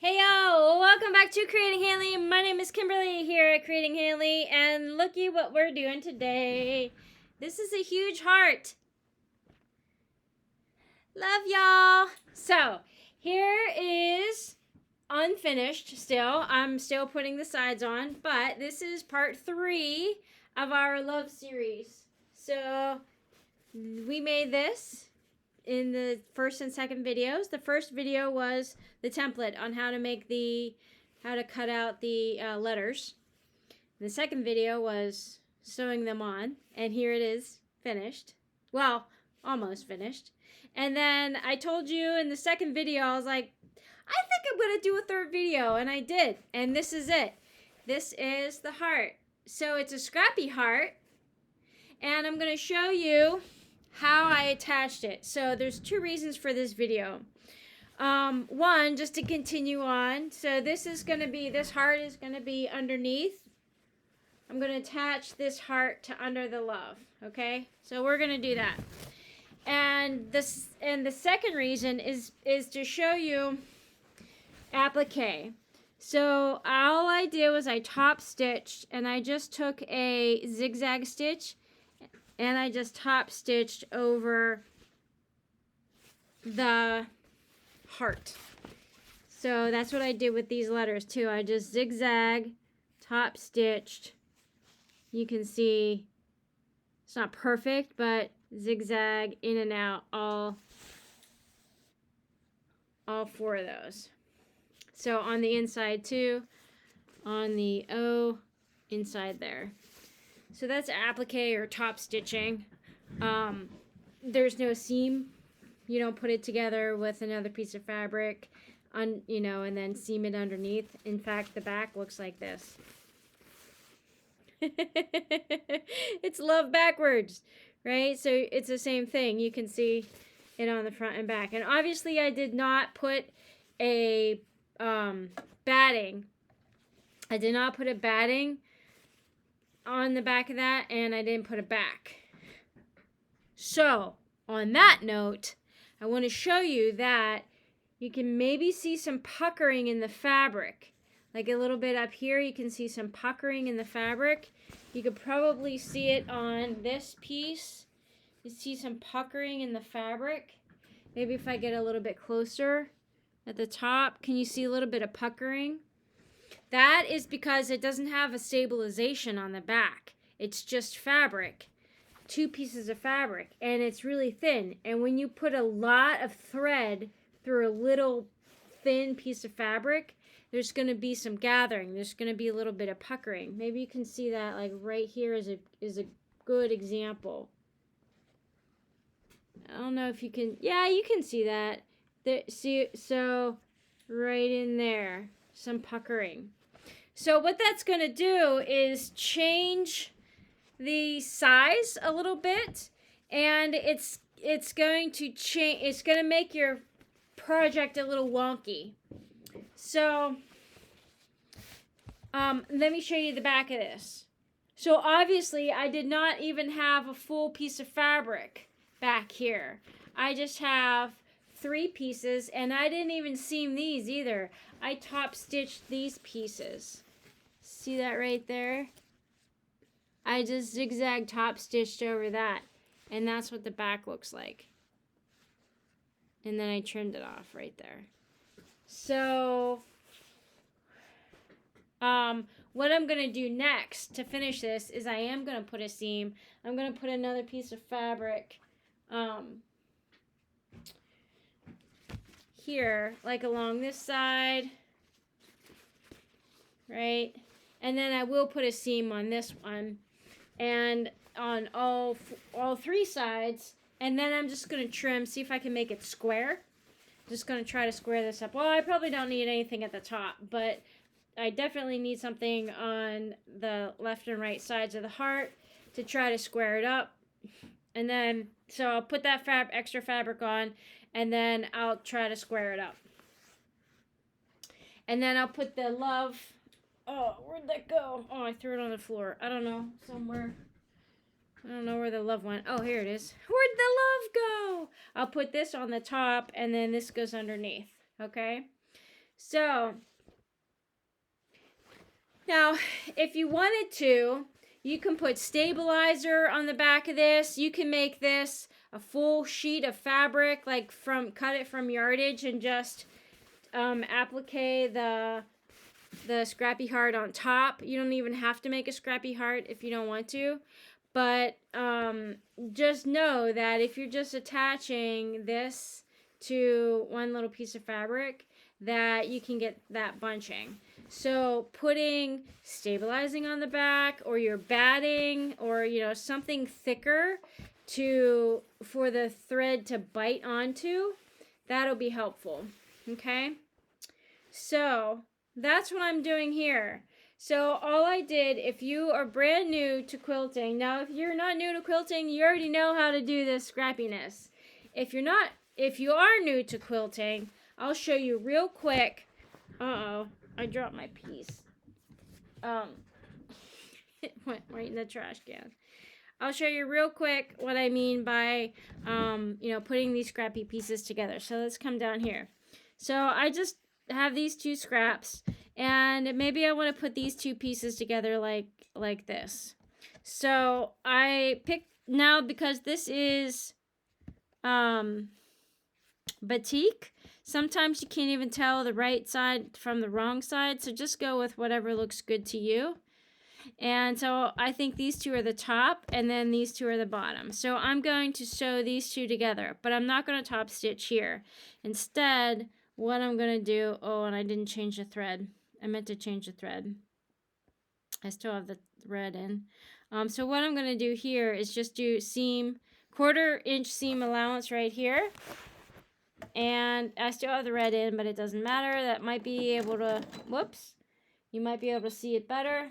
Hey yo, welcome back to Creating Haley. My name is Kimberly here at Creating Haley, and looky what we're doing today. This is a huge heart. Love y'all. So, here is unfinished still. I'm still putting the sides on, but this is part 3 of our love series. So, we made this in the first and second videos. The first video was the template on how to cut out the letters. The second video was sewing them on, and here it is finished. Well, almost finished. And then I told you in the second video, I was like, I think I'm gonna do a third video, and I did. And this is it. This is the heart. So it's a scrappy heart, and I'm gonna show you how I attached it. So there's 2 reasons for this video. One, just to continue on. So this heart is gonna be underneath. I'm gonna attach this heart to under the love. Okay, so we're gonna do that. And the second reason is to show you applique. So all I did was I top stitched, and I just took a zigzag stitch and I just top stitched over the heart. So that's what I did with these letters too. I just zigzag, top stitched. You can see it's not perfect, but zigzag in and out all 4 of those. So on the inside too, on the O inside there. So that's applique or top stitching. There's no seam. You don't put it together with another piece of fabric, and then seam it underneath. In fact, the back looks like this. It's love backwards, right? So it's the same thing. You can see it on the front and back. And obviously I did not put a batting. I did not put a batting on the back of that, and I didn't put a back. So on that note, I want to show you that you can maybe see some puckering in the fabric. Like a little bit up here, you can see some puckering in the fabric. You could probably see it on this piece. You see some puckering in the fabric. Maybe if I get a little bit closer at the top, can you see a little bit of puckering? That is because it doesn't have a stabilization on the back. It's just fabric, 2 pieces of fabric, and it's really thin. And when you put a lot of thread through a little thin piece of fabric, there's going to be some gathering. There's going to be a little bit of puckering. Maybe you can see that like right here is a good example. I don't know if you can. Yeah, you can see that. So right in there, some puckering. So what that's going to do is change the size a little bit, and it's going to change. It's going to make your project a little wonky. So let me show you the back of this. So obviously I did not even have a full piece of fabric back here. I just have 3 pieces, and I didn't even seam these either. I top stitched these pieces. See that right there? I just zigzag top stitched over that, and that's what the back looks like. And then I trimmed it off right there. So what I'm going to do next to finish this is I am going to put a seam. I'm going to put another piece of fabric here, like along this side, right? And then I will put a seam on this one and on all 3 sides. And then I'm just going to trim, see if I can make it square. Just going to try to square this up. Well, I probably don't need anything at the top, but I definitely need something on the left and right sides of the heart to try to square it up. And then, so I'll put that extra fabric on, and then I'll try to square it up. And then I'll put the love. Oh, where'd that go? Oh, I threw it on the floor. I don't know, somewhere. I don't know where the love went. Oh, here it is. Where'd the love go? I'll put this on the top, and then this goes underneath, okay? So now, if you wanted to, you can put stabilizer on the back of this. You can make this a full sheet of fabric, like cut it from yardage and just applique the scrappy heart on top. You don't even have to make a scrappy heart if you don't want to. But just know that if you're just attaching this to one little piece of fabric, that you can get that bunching. So putting stabilizing on the back, or your batting, or something thicker for the thread to bite onto, that'll be helpful. Okay? So that's what I'm doing here. So all I did, if you are brand new to quilting, now if you're not new to quilting, you already know how to do this scrappiness. If you are new to quilting, I'll show you real quick. Uh-oh, I dropped my piece. It went right in the trash can. I'll show you real quick what I mean by, putting these scrappy pieces together. So let's come down here. So I just have these two scraps, and maybe I want to put these two pieces together like this. So I picked, now because this is batik, sometimes you can't even tell the right side from the wrong side, so just go with whatever looks good to you. And so I think these two are the top, and then these two are the bottom. So I'm going to sew these two together, but I'm not going to top stitch here. Instead, what I'm going to do, and I didn't change the thread. I meant to change the thread. I still have the red in. So what I'm going to do here is just do quarter-inch seam allowance right here. And I still have the red in, but it doesn't matter. That might be able to, you might be able to see it better.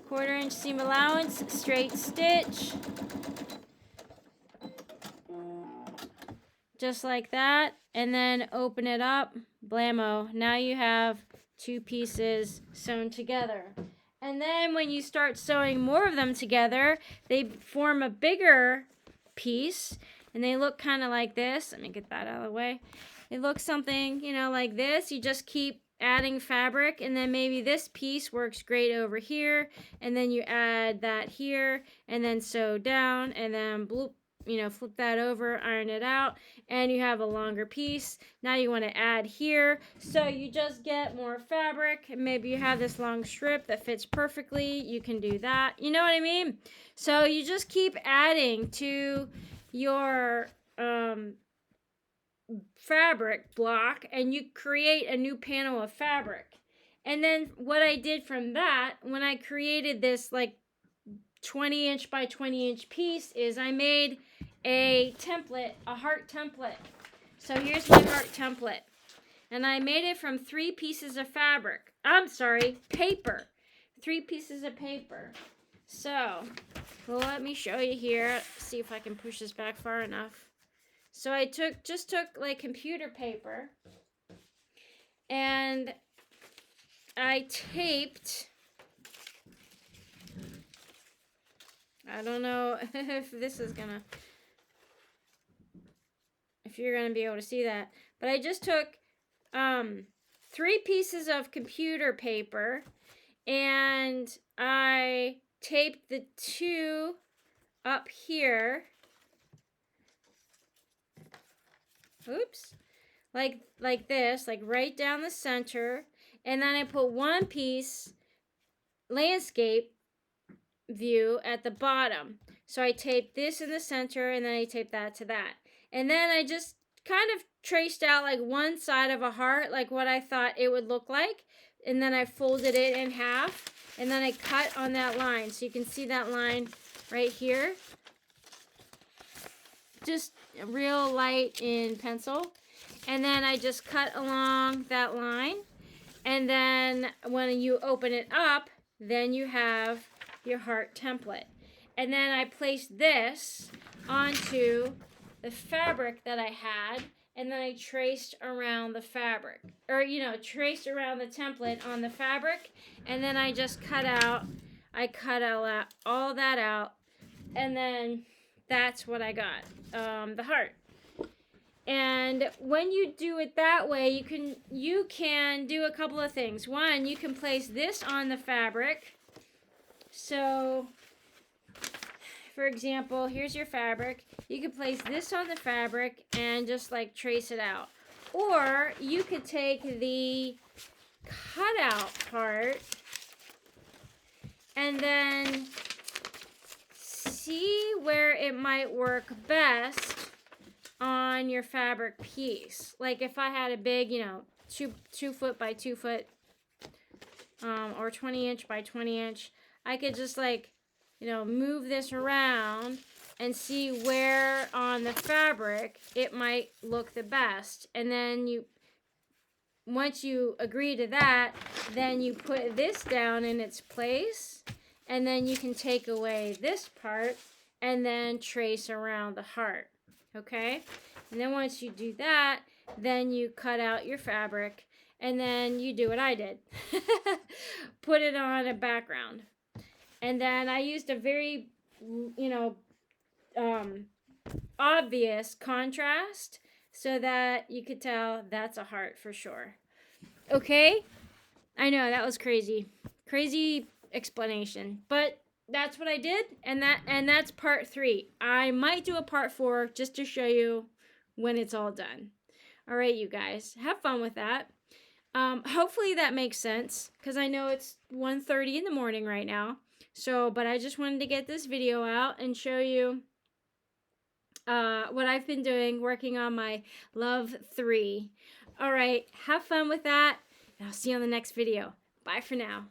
Quarter-inch seam allowance, straight stitch. Just like that, and then open it up, blammo. Now you have two pieces sewn together. And then when you start sewing more of them together, they form a bigger piece, and they look kind of like this. Let me get that out of the way. It looks something, like this. You just keep adding fabric, and then maybe this piece works great over here, and then you add that here, and then sew down, and then bloop, flip that over, iron it out, and you have a longer piece. Now you want to add here, so you just get more fabric. Maybe you have this long strip that fits perfectly. You can do that. You know what I mean? So you just keep adding to your fabric block, and you create a new panel of fabric. And then what I did from that, when I created this like 20-inch by 20-inch piece, is I made a template, a heart template. So here's my heart template. And I made it from 3 pieces of fabric. Paper. 3 pieces of paper. So, let me show you here. See if I can push this back far enough. So I just took like computer paper, and I taped, I don't know if you're gonna be able to see that, but I just took 3 pieces of computer paper, and I taped the 2 up here. Oops. Like this, like right down the center. And then I put 1 piece landscape view at the bottom. So I taped this in the center, and then I taped that to that. And then I just kind of traced out like one side of a heart, like what I thought it would look like. And then I folded it in half, and then I cut on that line. So you can see that line right here. Just real light in pencil, and then I just cut along that line, and then when you open it up, then you have your heart template. And then I placed this onto the fabric that I had, and then I traced around the fabric, or traced around the template on the fabric, and then I just cut all that out, and then that's what I got, the heart. And when you do it that way, you can do a couple of things. One, you can place this on the fabric. So, for example, here's your fabric. You can place this on the fabric and just like trace it out. Or you could take the cutout part and then see where it might work best on your fabric piece. Like if I had a big, 2 foot by 2 foot, or 20 inch by 20 inch, I could just like, move this around and see where on the fabric it might look the best. And then once you agree to that, then you put this down in its place, and then you can take away this part and then trace around the heart. Okay? And then once you do that, then you cut out your fabric, and then you do what I did. Put it on a background. And then I used a very, obvious contrast so that you could tell that's a heart for sure. Okay? I know, that was crazy. Crazy explanation. But that's what I did, and that's part 3. I might do a part 4 just to show you when it's all done. All right, you guys, have fun with that. Hopefully that makes sense, because I know it's 1:30 in the morning right now. So, but I just wanted to get this video out and show you what I've been doing, working on my Love 3. All right, have fun with that, and I'll see you on the next video. Bye for now.